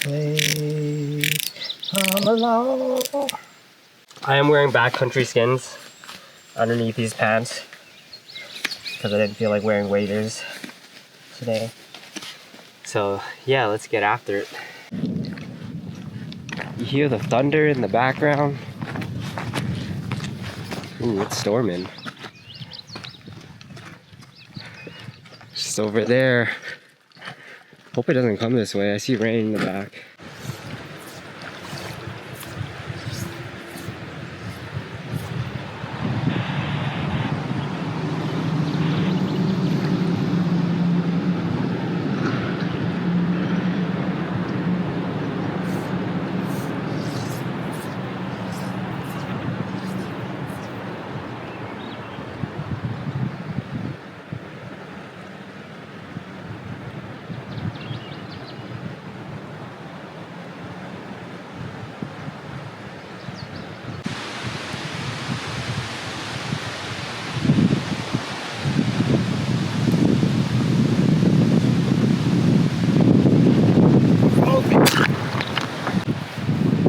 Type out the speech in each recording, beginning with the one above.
Please come along. I am wearing backcountry skins underneath these pants because I didn't feel like wearing waders today. So yeah, let's get after it. You hear the thunder in the background? Ooh, it's storming. Just over there. Hope it doesn't come this way. I see rain in the back.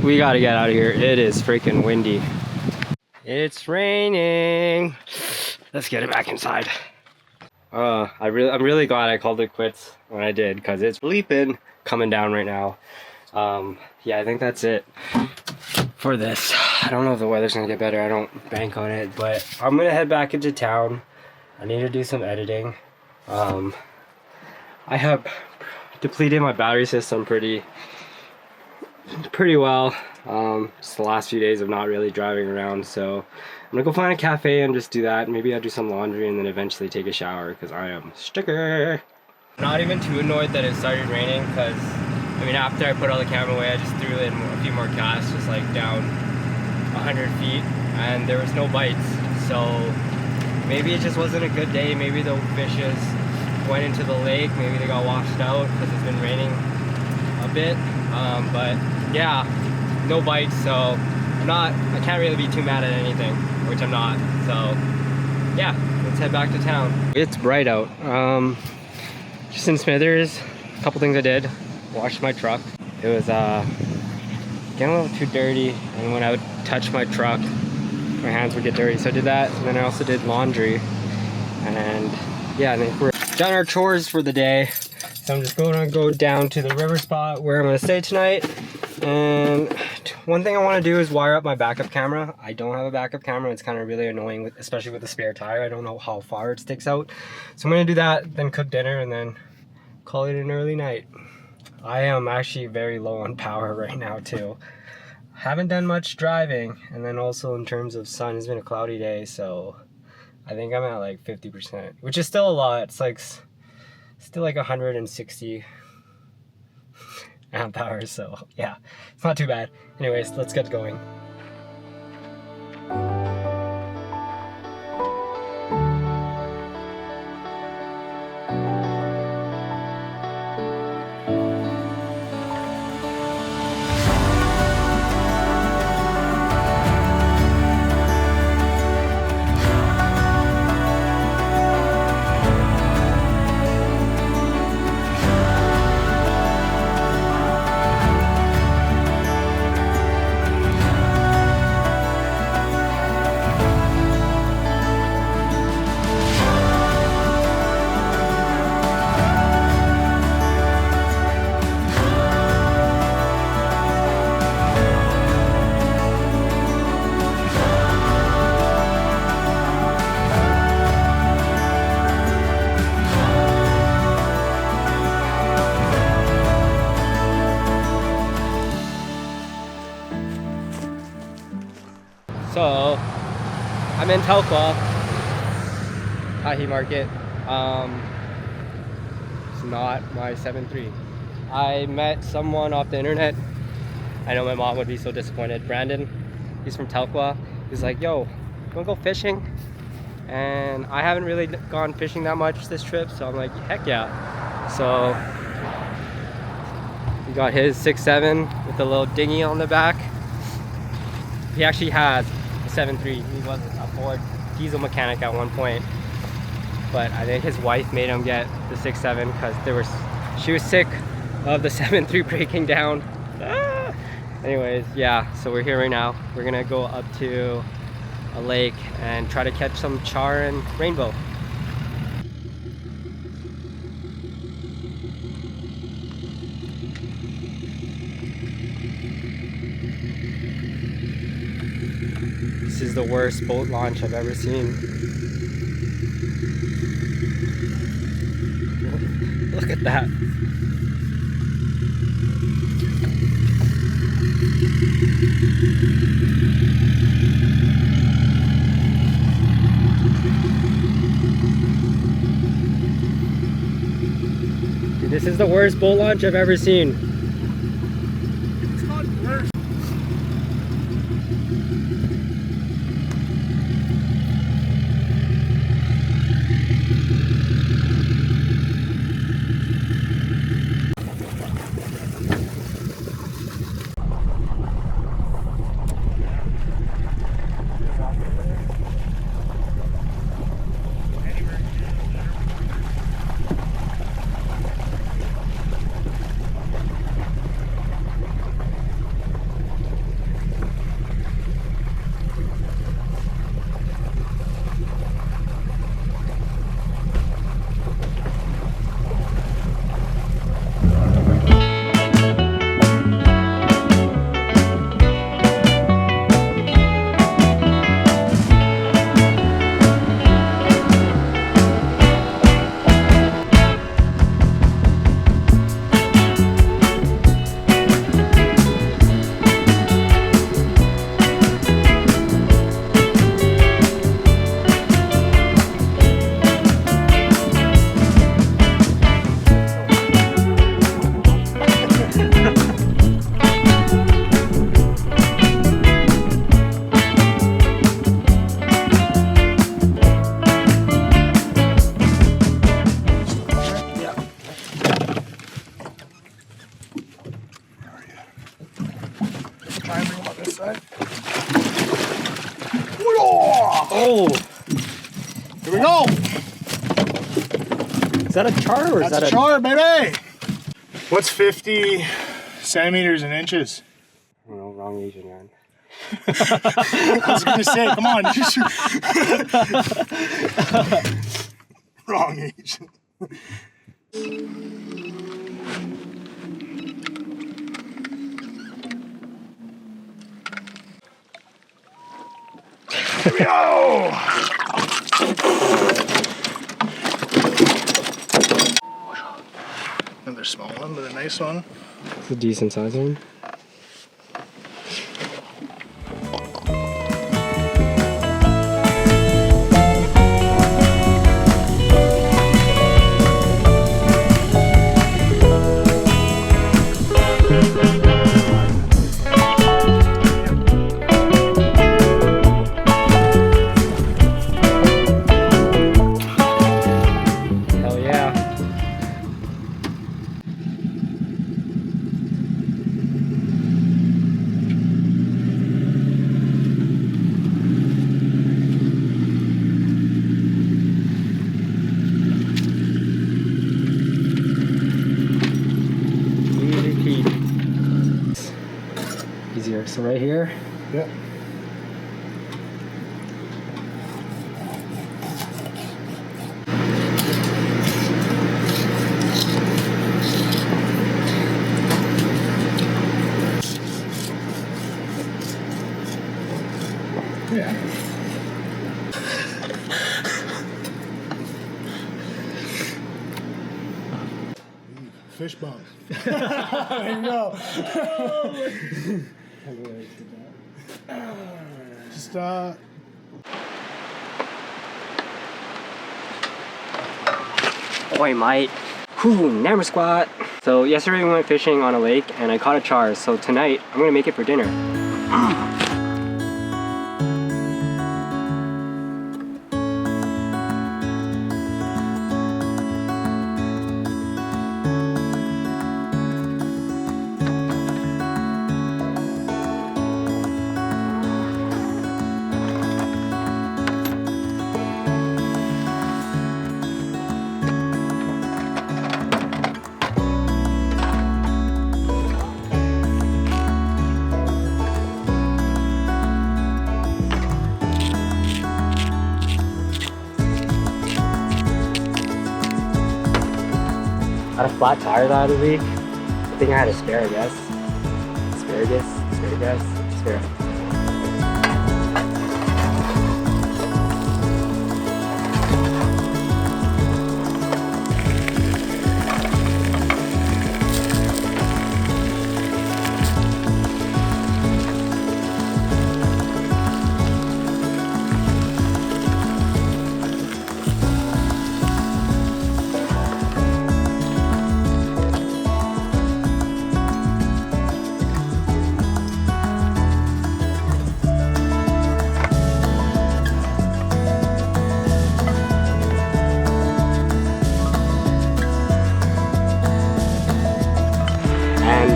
We gotta get out of here. It is freaking windy. It's raining. Let's get it back inside. I'm really glad I called it quits when I did, because it's bleeping coming down right now. Yeah, I think that's it for this. I don't know if the weather's gonna get better. I don't bank on it, but I'm gonna head back into town. I need to do some editing. I have depleted my battery system pretty well. Just the last few days of not really driving around, so I'm gonna go find a cafe and just do that. Maybe I'll do some laundry and then eventually take a shower because I am sticker. Not even too annoyed that it started raining, because I mean, after I put all the camera away, I just threw in a few more casts, just like down 100 feet, and there was no bites. So maybe it just wasn't a good day. Maybe the fishes went into the lake, maybe they got washed out because it's been raining a bit. But yeah, no bites, so I can't really be too mad at anything, which I'm not. So yeah, let's head back to town. It's bright out. Just in Smithers, a couple things I did. Washed my truck. It was getting a little too dirty, and when I would touch my truck, my hands would get dirty, so I did that. And then I also did laundry, and yeah, I think we're done our chores for the day. So I'm just going to go down to the river spot where I'm going to stay tonight. And one thing I want to do is wire up my backup camera. I don't have a backup camera. It's kind of really annoying, especially with the spare tire. I don't know how far it sticks out. So I'm going to do that, then cook dinner, and then call it an early night. I am actually very low on power right now too. Haven't done much driving, and then also in terms of sun, it's been a cloudy day, so I think I'm at like 50%, which is still a lot. It's like still like 160 amp hours, so yeah, it's not too bad. Anyways, let's get going. So I'm in Telqua, Tahi Market. It's not my 7.3. I met someone off the internet. I know my mom would be so disappointed. Brandon, he's from Telqua. He's like, yo, you wanna go fishing? And I haven't really gone fishing that much this trip, so I'm like, heck yeah. So he got his 6.7 with a little dinghy on the back. He actually has a 7.3. He was a Ford diesel mechanic at one point, but I think his wife made him get the 6.7 because she was sick of the 7.3 breaking down. Anyways, yeah, so we're here right now. We're gonna go up to a lake and try to catch some char and rainbow. This is the worst boat launch I've ever seen. Look at that. Dude, this is the worst boat launch I've ever seen. It's not worse. Try and bring them on this side. Oh! Here we go! Is that a char or is that That's a char, baby! What's 50 centimeters in inches? I don't know, wrong Asian man. I was gonna say, come on. Wrong Asian. Here we go! Another small one, but a nice one. It's a decent size one. Easier. So right here. Yeah. Yeah. Fish bone. There you go. Just Oi, mate. Whew, never squat. So yesterday we went fishing on a lake and I caught a char. So tonight I'm gonna make it for dinner. Had a flat tire the other week. I think I had asparagus. Asparagus.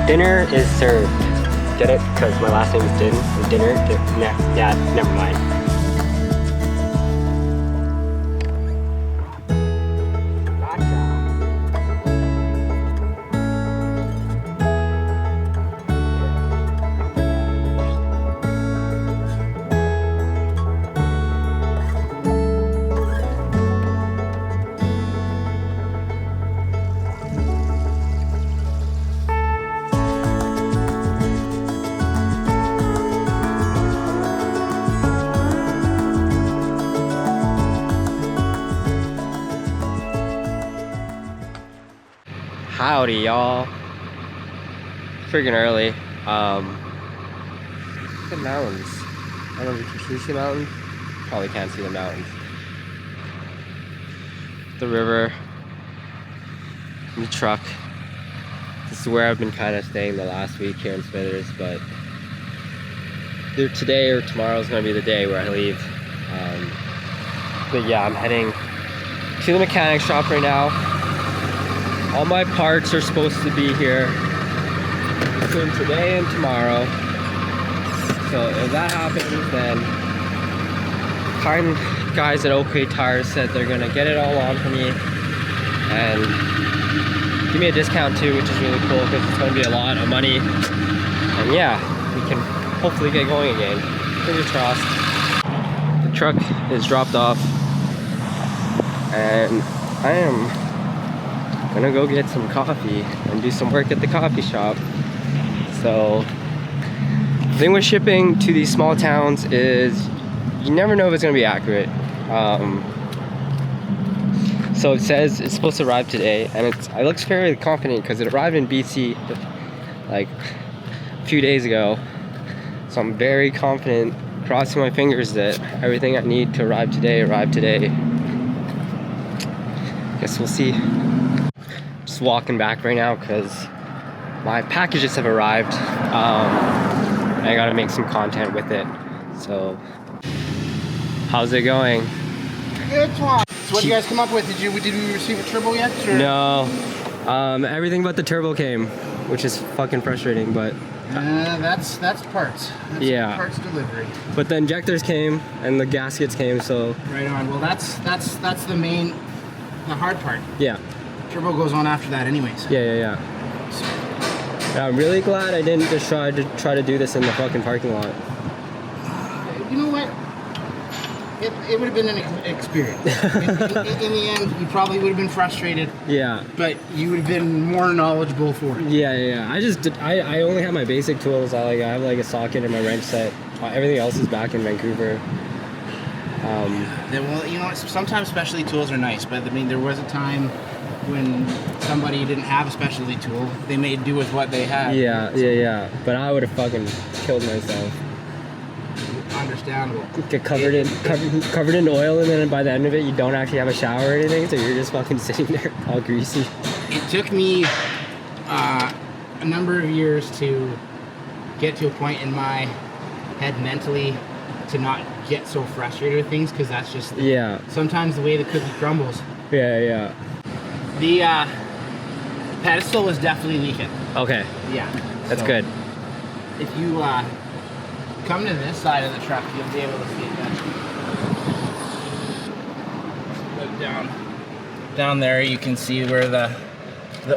Dinner is served. Get it? Because my last name is Din. And dinner? Yeah, never mind. Howdy, y'all. Freaking early. The mountains. I don't know if you can see the mountains. Probably can't see the mountains. The river. The truck. This is where I've been kind of staying the last week here in Smithers, but either today or tomorrow is going to be the day where I leave. But yeah, I'm heading to the mechanic shop right now. All my parts are supposed to be here between today and tomorrow. So if that happens, then kind guys at OK Tires said they're gonna get it all on for me and give me a discount too, which is really cool because it's gonna be a lot of money. And yeah, we can hopefully get going again. Fingers crossed. The truck is dropped off and I am gonna go get some coffee and do some work at the coffee shop. So the thing with shipping to these small towns is you never know if it's gonna be accurate. So it says it's supposed to arrive today, and it looks fairly confident because it arrived in BC like a few days ago. So I'm very confident, crossing my fingers that everything I need to arrive today arrived today. Guess we'll see. Just walking back right now because my packages have arrived. I gotta make some content with it. So, how's it going? Good one. So what did you guys come up with? Did we receive a turbo yet? Or? No. Everything but the turbo came, which is fucking frustrating, but that's parts. That's yeah. Parts delivery. But the injectors came and the gaskets came, so right on. Well, that's the hard part. Yeah. Turbo goes on after that, anyways. Yeah. So. Yeah, I'm really glad I didn't just try to do this in the fucking parking lot. You know what? It would have been an experience. In the end, you probably would have been frustrated. Yeah. But you would have been more knowledgeable for it. Yeah. I only have my basic tools. I have like a socket and my wrench set. Everything else is back in Vancouver. Well, you know, sometimes specialty tools are nice, but I mean, there was a time when somebody didn't have a specialty tool. They made do with what they had. Yeah. But I would have fucking killed myself. Understandable. Get covered in oil, and then by the end of it, you don't actually have a shower or anything, so you're just fucking sitting there all greasy. It took me a number of years to get to a point in my head mentally to not get so frustrated with things, because that's just sometimes the way the cookie crumbles. Yeah. The pedestal was definitely leaking. Okay. Yeah. That's good. If you come to this side of the truck, you'll be able to see it better. Look down there, you can see where the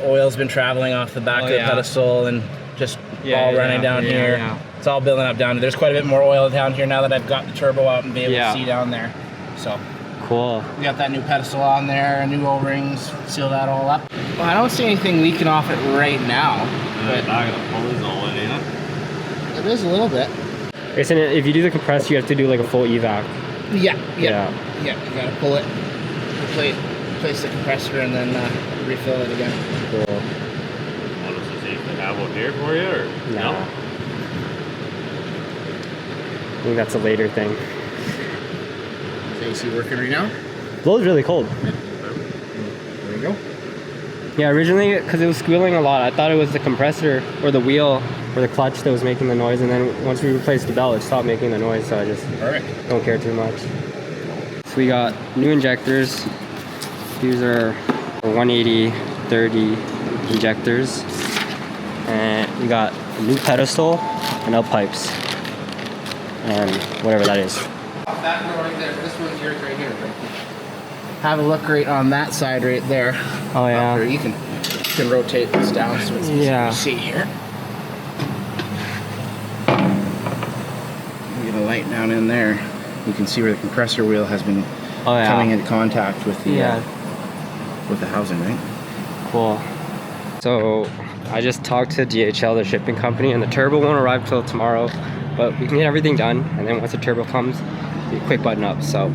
oil's been traveling off the back of the pedestal and just all running down here. Yeah. It's all building up down. There's quite a bit more oil down here now that I've got the turbo out and be able to see down there. So Cool. We got that new pedestal on there, new O-rings, seal that all up. Well, I don't see anything leaking off it right now. But not gonna pull his all in, ain't it? It is a little bit. Isn't it, if you do the compressor, you have to do like a full evac. Yeah. You gotta pull it, replace the compressor, and then refill it again. Cool. What does this even have out here for you, or No. I think that's a later thing. Is AC working right now? Blows really cold. There you go. Yeah, originally, because it was squealing a lot, I thought it was the compressor or the wheel or the clutch that was making the noise, and then once we replaced the belt, it stopped making the noise, so I just don't care too much. So we got new injectors. These are 180/30 injectors. And we got a new pedestal and up pipes. And whatever that is. That door right there, this one's yours right here. Right? Have a look right on that side right there. Oh yeah. You can rotate this down so it's easy to see here. We get a light down in there. You can see where the compressor wheel has been coming into contact with the housing, right? Cool. So I just talked to DHL, the shipping company, and the turbo won't arrive till tomorrow, but we can get everything done, and then once the turbo comes, be a quick button up. So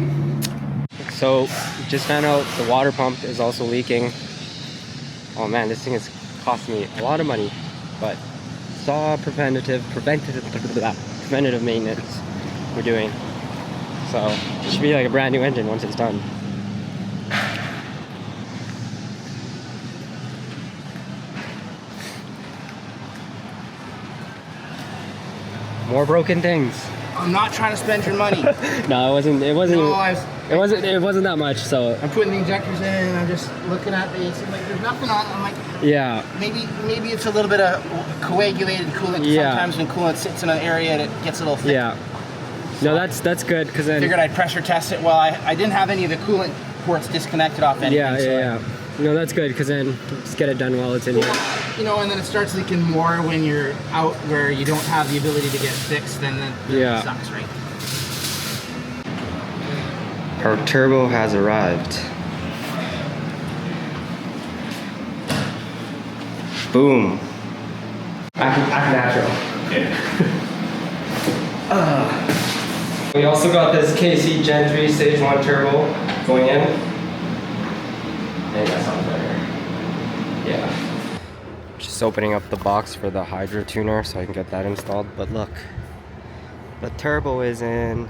just found out the water pump is also leaking. Oh man, this thing is costing me a lot of money, but it's all preventative maintenance we're doing. So it should be like a brand new engine once it's done. More broken things. I'm not trying to spend your money. No, it wasn't No, it wasn't that much, so I'm putting the injectors in and I'm just looking at the AC, like there's nothing on it. I'm like, yeah. Maybe it's a little bit of coagulated coolant. Yeah. Sometimes when coolant sits in an area, it gets a little thick. Yeah. No, that's good, because then Figured I'd pressure test it. Well, I didn't have any of the coolant ports disconnected off anything. Yeah. No, that's good, because then just get it done while it's in here. You know, and then it starts leaking more when you're out where you don't have the ability to get it fixed, then it sucks, right? Our turbo has arrived. Boom. Act natural. We also got this KC Gen 3 Stage 1 turbo going in. Hey, that sounds better. Yeah. Just opening up the box for the hydro tuner so I can get that installed. But look, the turbo is in.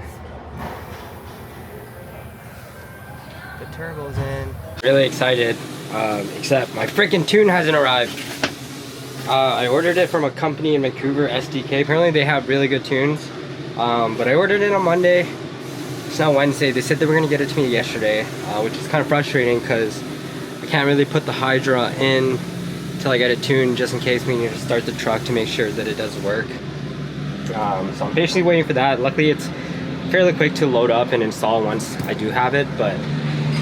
The turbo's in. Really excited, except my freaking tune hasn't arrived. I ordered it from a company in Vancouver, SDK. Apparently they have really good tunes. But I ordered it on Monday. It's now Wednesday. They said they were gonna get it to me yesterday, which is kind of frustrating because I can't really put the Hydra in until I get it tuned, just in case we need to start the truck to make sure that it does work. So I'm patiently waiting for that. Luckily it's fairly quick to load up and install once I do have it, but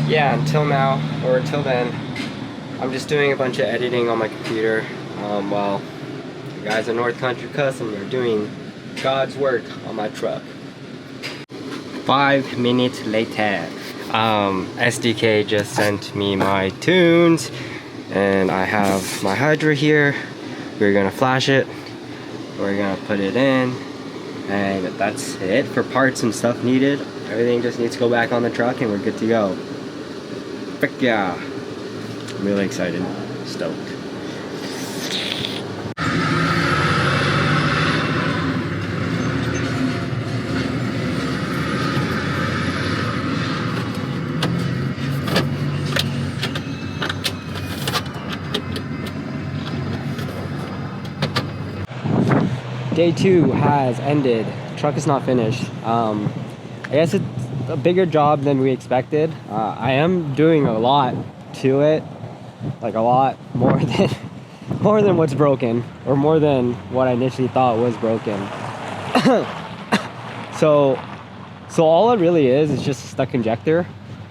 yeah, until now, or until then, I'm just doing a bunch of editing on my computer while the guys at North Country Custom are doing God's work on my truck. 5 minutes later, SDK just sent me my tunes, and I have my Hydra here. We're gonna flash it, we're gonna put it in, and that's it for parts and stuff needed. Everything just needs to go back on the truck and we're good to go. Frick yeah. I'm really excited, stoked. Day 2 has ended. Truck is not finished. I guess it's a bigger job than we expected. I am doing a lot to it, like a lot more than what's broken, or more than what I initially thought was broken. so all it really is just a stuck injector.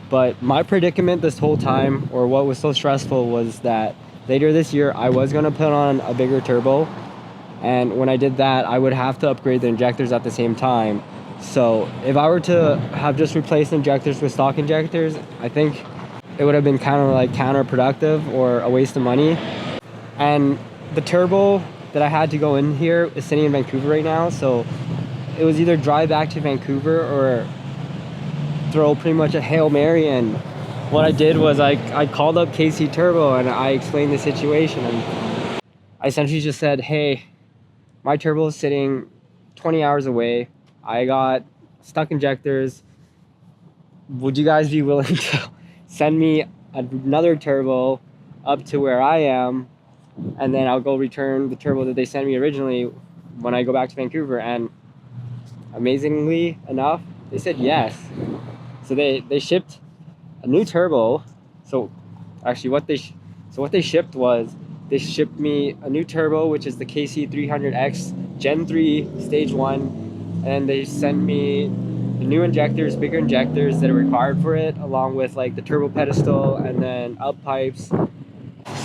But my predicament this whole time, or what was so stressful, was that later this year I was gonna put on a bigger turbo. And when I did that, I would have to upgrade the injectors at the same time. So if I were to have just replaced injectors with stock injectors, I think it would have been kind of like counterproductive or a waste of money. And the turbo that I had to go in here is sitting in Vancouver right now, so it was either drive back to Vancouver or throw pretty much a Hail Mary. And what I did was I called up KCturbo and I explained the situation, and I essentially just said, hey, my turbo is sitting 20 hours away. I got stuck injectors. Would you guys be willing to send me another turbo up to where I am, and then I'll go return the turbo that they sent me originally when I go back to Vancouver? And amazingly enough, they said yes. So they shipped a new turbo. So actually what they shipped was, they shipped me a new turbo, which is the KC300x Gen 3 stage 1, and they sent me the new injectors, bigger injectors that are required for it, along with like the turbo pedestal and then up pipes.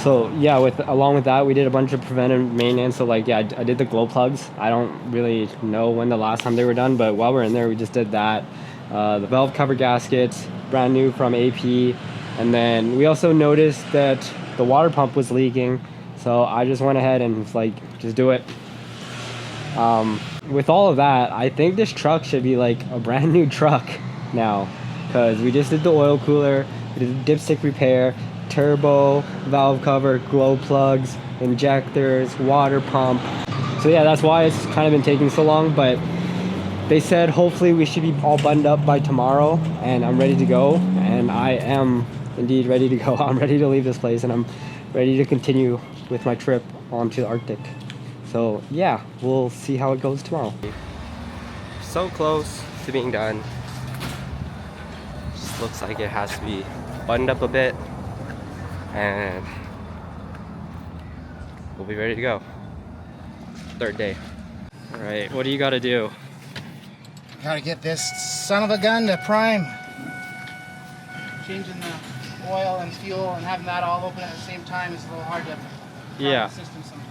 So yeah, along with that, we did a bunch of preventive maintenance. So like, yeah, I did the glow plugs. I don't really know when the last time they were done, but while we're in there, we just did that. The valve cover gaskets, brand new from AP. And then we also noticed that the water pump was leaking. So I just went ahead and like, just do it. With all of that, I think this truck should be like a brand new truck now, because we just did the oil cooler, we did the dipstick repair, turbo, valve cover, glow plugs, injectors, water pump. So yeah, that's why it's kind of been taking so long, but they said hopefully we should be all buttoned up by tomorrow, and I'm ready to go, and I am indeed ready to go. I'm ready to leave this place, and I'm ready to continue with my trip onto the Arctic. So yeah, we'll see how it goes tomorrow. So close to being done. Just looks like it has to be buttoned up a bit, and we'll be ready to go. Third day. All right, what do you got to do? Gotta get this son of a gun to prime. Changing the oil and fuel and having that all open at the same time is a little hard to prime the system sometimes.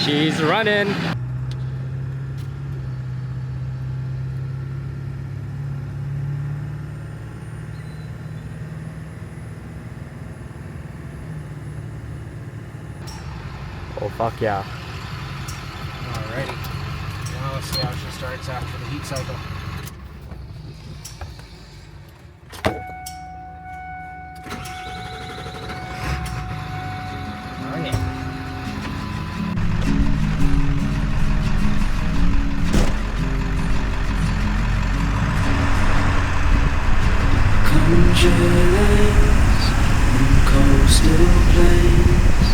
She's running. Oh fuck yeah. Alrighty. Now let's see how she starts after the heat cycle. Oh yeah. Lanes and coastal plains,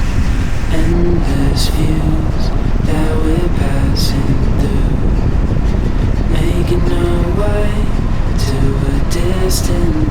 endless views that we're passing through, making our way to a distant